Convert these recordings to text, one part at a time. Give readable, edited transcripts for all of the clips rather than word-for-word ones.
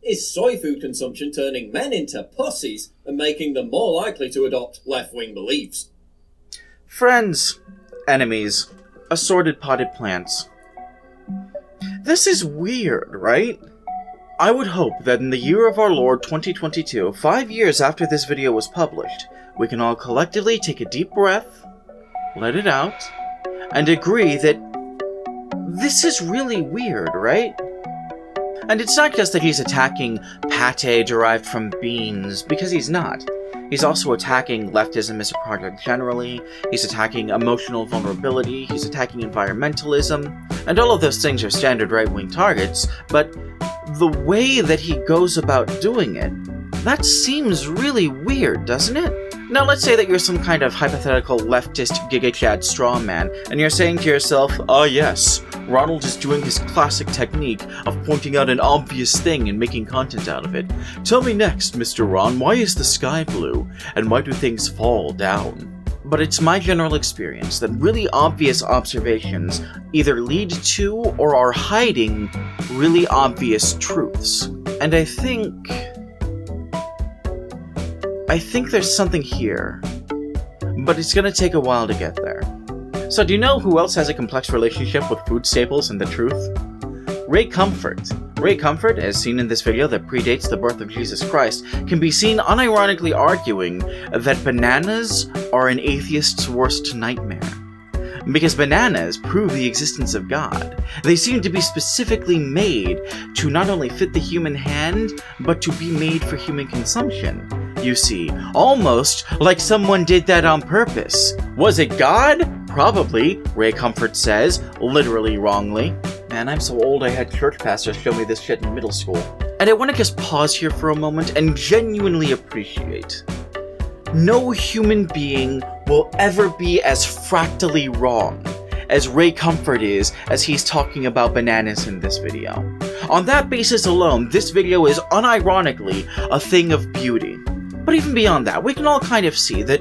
Is soy food consumption turning men into pussies and making them more likely to adopt left-wing beliefs? Friends, enemies, assorted potted plants. This is weird, right? I would hope that in the year of our Lord 2022, 5 years after this video was published, we can all collectively take a deep breath, let it out, and agree that this is really weird, right? And it's not just that he's attacking pate derived from beans, because he's not. He's also attacking leftism as a project generally, he's attacking emotional vulnerability, he's attacking environmentalism, and all of those things are standard right-wing targets, but the way that he goes about doing it, that seems really weird, doesn't it? Now let's say that you're some kind of hypothetical leftist giga-chad strawman, and you're saying to yourself, "Ah yes, Ronald is doing his classic technique of pointing out an obvious thing and making content out of it. Tell me next, Mr. Ron, why is the sky blue? And why do things fall down?" But it's my general experience that really obvious observations either lead to or are hiding really obvious truths. And I think there's something here, but it's gonna take a while to get there. So do you know who else has a complex relationship with food staples and the truth? Ray Comfort. Ray Comfort, as seen in this video that predates the birth of Jesus Christ, can be seen unironically arguing that bananas are an atheist's worst nightmare. Because bananas prove the existence of God. They seem to be specifically made to not only fit the human hand, but to be made for human consumption. You see, almost like someone did that on purpose. Was it God? Probably, Ray Comfort says, literally wrongly. Man, I'm so old I had church pastors show me this shit in middle school. And I want to just pause here for a moment and genuinely appreciate. No human being will ever be as fractally wrong as Ray Comfort is as he's talking about bananas in this video. On that basis alone, this video is unironically a thing of beauty. But even beyond that, we can all kind of see that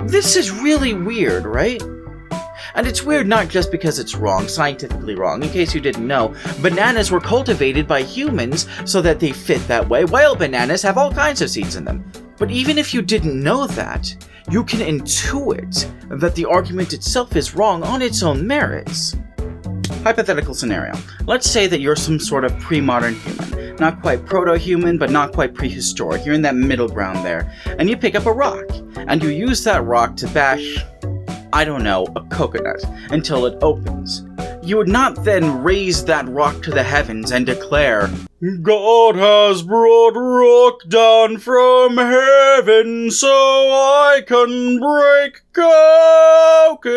this is really weird, right? And it's weird not just because it's wrong, scientifically wrong. In case you didn't know, bananas were cultivated by humans so that they fit that way. Wild bananas have all kinds of seeds in them. But even if you didn't know that, you can intuit that the argument itself is wrong on its own merits. Hypothetical scenario. Let's say that you're some sort of pre-modern human. Not quite proto-human, but not quite prehistoric. You're in that middle ground there. And you pick up a rock, and you use that rock to bash, I don't know, a coconut, until it opens. You would not then raise that rock to the heavens and declare, "God has brought rock down from heaven so I can break coconut."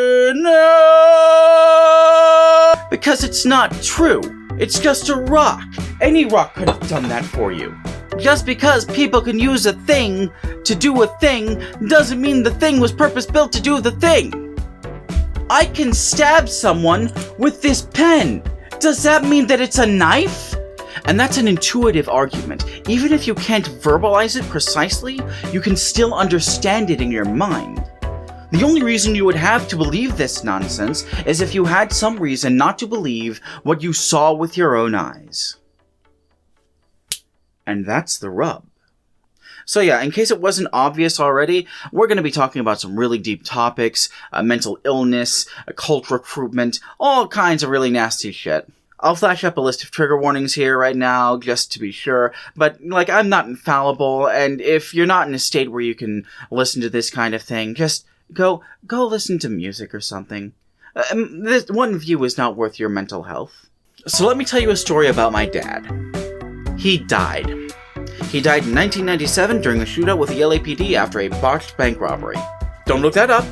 Because it's not true. It's just a rock. Any rock could have done that for you. Just because people can use a thing to do a thing doesn't mean the thing was purpose-built to do the thing. I can stab someone with this pen. Does that mean that it's a knife? And that's an intuitive argument. Even if you can't verbalize it precisely, you can still understand it in your mind. The only reason you would have to believe this nonsense is if you had some reason not to believe what you saw with your own eyes. And that's the rub. So yeah, in case it wasn't obvious already, we're going to be talking about some really deep topics, mental illness, cult recruitment, all kinds of really nasty shit. I'll flash up a list of trigger warnings here right now, just to be sure, but, I'm not infallible, and if you're not in a state where you can listen to this kind of thing, just go listen to music or something. This one view is not worth your mental health. So let me tell you a story about my dad. He died. He died in 1997 during a shootout with the LAPD after a botched bank robbery. Don't look that up.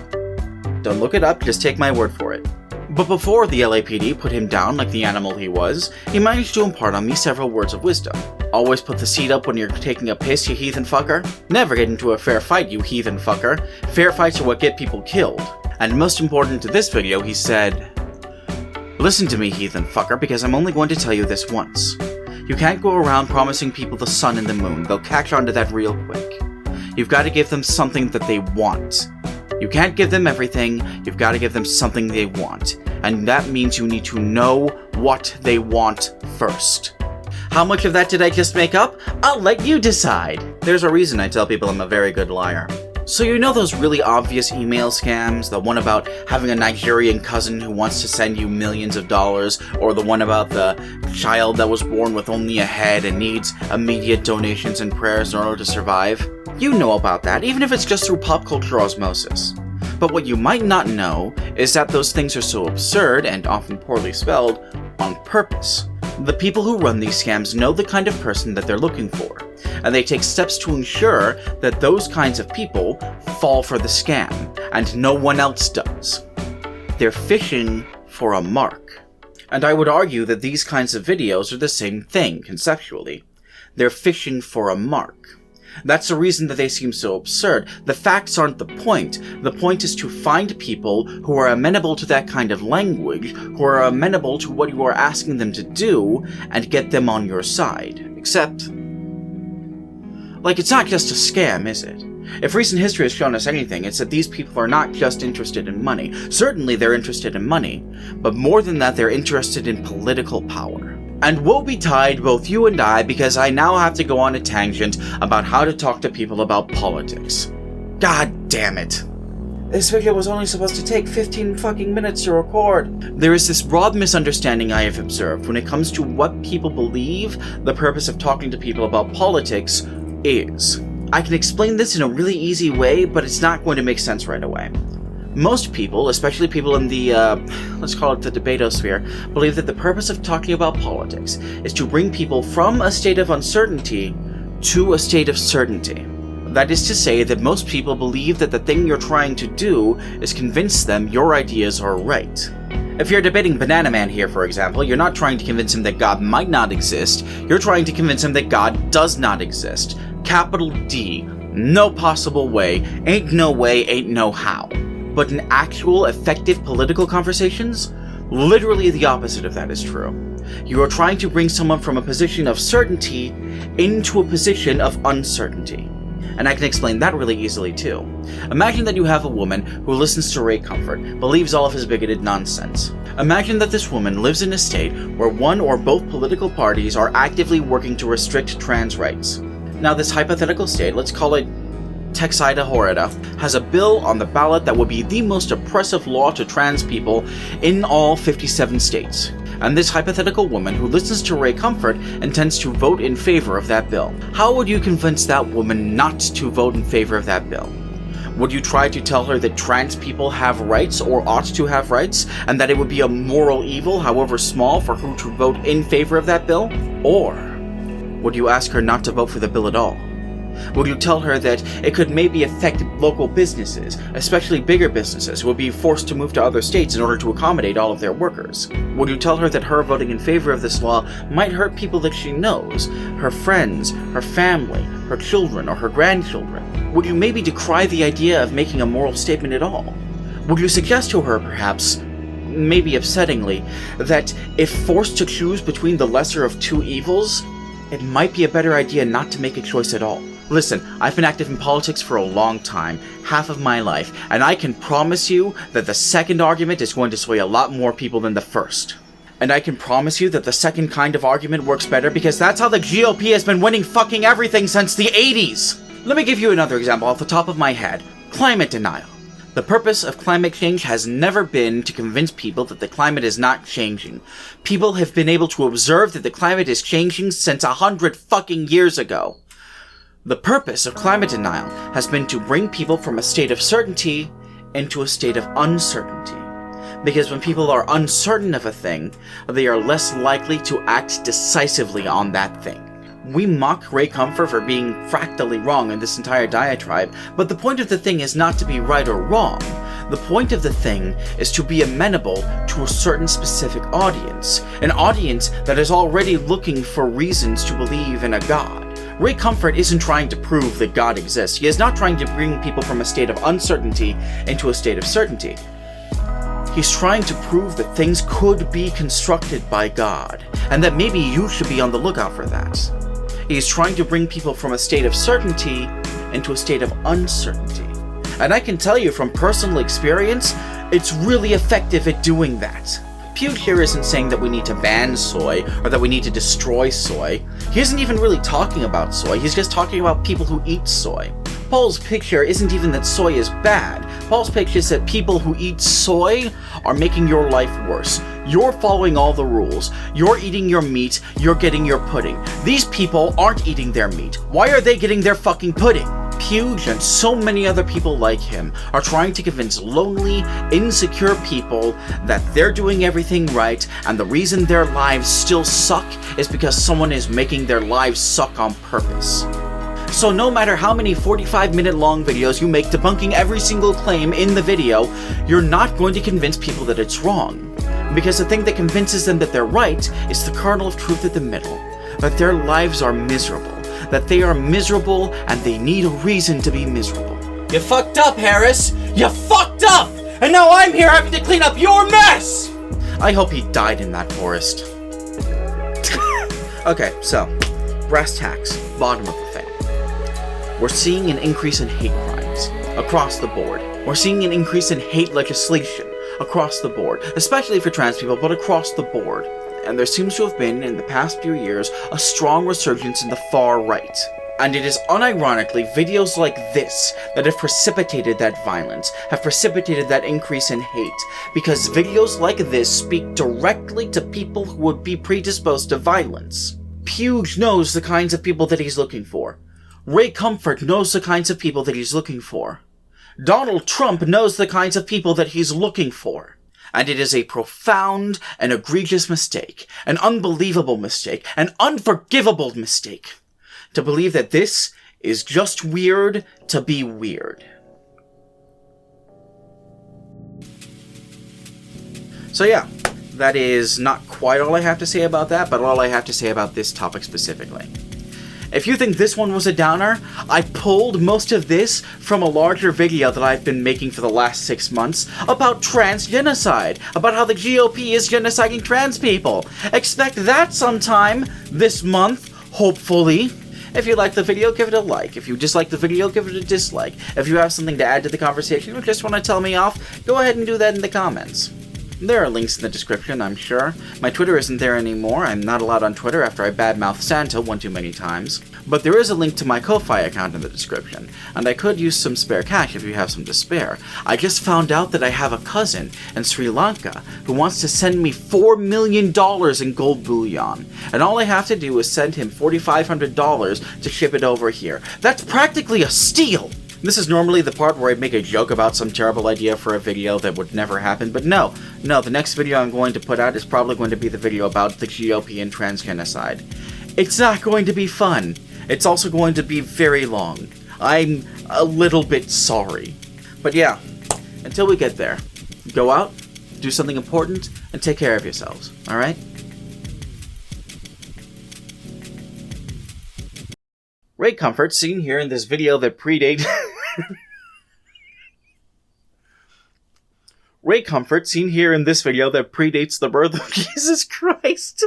Don't look it up, just take my word for it. But before the LAPD put him down like the animal he was, he managed to impart on me several words of wisdom. Always put the seat up when you're taking a piss, you heathen fucker. Never get into a fair fight, you heathen fucker. Fair fights are what get people killed. And most important to this video, he said, "Listen to me, heathen fucker, because I'm only going to tell you this once. You can't go around promising people the sun and the moon. They'll catch on to that real quick. You've got to give them something that they want. You can't give them everything, you've got to give them something they want. And that means you need to know what they want first. How much of that did I just make up? I'll let you decide. There's a reason I tell people I'm a very good liar. So you know those really obvious email scams? The one about having a Nigerian cousin who wants to send you millions of dollars, or the one about the child that was born with only a head and needs immediate donations and prayers in order to survive? You know about that, even if it's just through pop culture osmosis. But what you might not know is that those things are so absurd, and often poorly spelled, on purpose. The people who run these scams know the kind of person that they're looking for, and they take steps to ensure that those kinds of people fall for the scam, and no one else does. They're fishing for a mark. And I would argue that these kinds of videos are the same thing, conceptually. They're fishing for a mark. That's the reason that they seem so absurd. The facts aren't the point. The point is to find people who are amenable to that kind of language, who are amenable to what you are asking them to do, and get them on your side. Except, it's not just a scam, is it? If recent history has shown us anything, it's that these people are not just interested in money. Certainly they're interested in money, but more than that, they're interested in political power. And woe betide both you and I, because I now have to go on a tangent about how to talk to people about politics. God damn it. This video was only supposed to take 15 fucking minutes to record. There is this broad misunderstanding I have observed when it comes to what people believe the purpose of talking to people about politics is. I can explain this in a really easy way, but it's not going to make sense right away. Most people, especially people in the, let's call it the debatosphere, believe that the purpose of talking about politics is to bring people from a state of uncertainty to a state of certainty. That is to say that most people believe that the thing you're trying to do is convince them your ideas are right. If you're debating Banana Man here, for example, you're not trying to convince him that God might not exist, you're trying to convince him that God does not exist. Capital D. No possible way, ain't no way, ain't no how. But in actual, effective political conversations, literally the opposite of that is true. You are trying to bring someone from a position of certainty into a position of uncertainty. And I can explain that really easily too. Imagine that you have a woman who listens to Ray Comfort, believes all of his bigoted nonsense. Imagine that this woman lives in a state where one or both political parties are actively working to restrict trans rights. Now this hypothetical state, let's call it Texida Horrida, has a bill on the ballot that would be the most oppressive law to trans people in all 57 states. And this hypothetical woman who listens to Ray Comfort intends to vote in favor of that bill. How would you convince that woman not to vote in favor of that bill? Would you try to tell her that trans people have rights or ought to have rights, and that it would be a moral evil, however small, for her to vote in favor of that bill? Or would you ask her not to vote for the bill at all? Would you tell her that it could maybe affect local businesses, especially bigger businesses, who would be forced to move to other states in order to accommodate all of their workers? Would you tell her that her voting in favor of this law might hurt people that she knows, her friends, her family, her children, or her grandchildren? Would you maybe decry the idea of making a moral statement at all? Would you suggest to her, perhaps, maybe upsettingly, that if forced to choose between the lesser of two evils, it might be a better idea not to make a choice at all? Listen, I've been active in politics for a long time, half of my life, and I can promise you that the second argument is going to sway a lot more people than the first. And I can promise you that the second kind of argument works better because that's how the GOP has been winning fucking everything since the 80s! Let me give you another example off the top of my head. Climate denial. The purpose of climate change has never been to convince people that the climate is not changing. People have been able to observe that the climate is changing since 100 fucking years ago. The purpose of climate denial has been to bring people from a state of certainty into a state of uncertainty. Because when people are uncertain of a thing, they are less likely to act decisively on that thing. We mock Ray Comfort for being fractally wrong in this entire diatribe, but the point of the thing is not to be right or wrong. The point of the thing is to be amenable to a certain specific audience, an audience that is already looking for reasons to believe in a god. Ray Comfort isn't trying to prove that God exists. He is not trying to bring people from a state of uncertainty into a state of certainty. He's trying to prove that things could be constructed by God, and that maybe you should be on the lookout for that. He's trying to bring people from a state of certainty into a state of uncertainty. And I can tell you from personal experience, it's really effective at doing that. Pewd here isn't saying that we need to ban soy or that we need to destroy soy. He isn't even really talking about soy, he's just talking about people who eat soy. Paul's picture isn't even that soy is bad. Paul's picture is that people who eat soy are making your life worse. You're following all the rules. You're eating your meat. You're getting your pudding. These people aren't eating their meat. Why are they getting their fucking pudding? Pewd and so many other people like him are trying to convince lonely, insecure people that they're doing everything right, and the reason their lives still suck is because someone is making their lives suck on purpose. So no matter how many 45-minute long videos you make debunking every single claim in the video, you're not going to convince people that it's wrong. Because the thing that convinces them that they're right is the kernel of truth at the middle. That their lives are miserable. That they are miserable and they need a reason to be miserable. You fucked up, Harris! You fucked up! And now I'm here having to clean up your mess! I hope he died in that forest. Okay, so, brass tacks, bottom of the thing. We're seeing an increase in hate crimes across the board. We're seeing an increase in hate legislation across the board, especially for trans people, but across the board. And there seems to have been, in the past few years, a strong resurgence in the far right. And it is unironically videos like this that have precipitated that violence, have precipitated that increase in hate, because videos like this speak directly to people who would be predisposed to violence. Pewd knows the kinds of people that he's looking for. Ray Comfort knows the kinds of people that he's looking for. Donald Trump knows the kinds of people that he's looking for. And it is a profound and egregious mistake, an unbelievable mistake, an unforgivable mistake, to believe that this is just weird to be weird. So yeah, that is not quite all I have to say about that, but all I have to say about this topic specifically. If you think this one was a downer, I pulled most of this from a larger video that I've been making for the last 6 months about trans genocide, about how the GOP is genociding trans people. Expect that sometime this month, hopefully. If you like the video, give it a like. If you dislike the video, give it a dislike. If you have something to add to the conversation or just want to tell me off, go ahead and do that in the comments. There are links in the description, I'm sure. My Twitter isn't there anymore. I'm not allowed on Twitter after I badmouthed Santa one too many times. But there is a link to my Ko-Fi account in the description, and I could use some spare cash if you have some to spare. I just found out that I have a cousin in Sri Lanka who wants to send me $4 million in gold bullion, and all I have to do is send him $4,500 to ship it over here. That's practically a steal! This is normally the part where I make a joke about some terrible idea for a video that would never happen, but no, the next video I'm going to put out is probably going to be the video about the GOP and trans genocide. It's not going to be fun. It's also going to be very long. I'm a little bit sorry. But yeah, until we get there, go out, do something important, and take care of yourselves, alright? Ray Comfort, seen here in this video that predates... Ray Comfort, seen here in this video that predates the birth of Jesus Christ.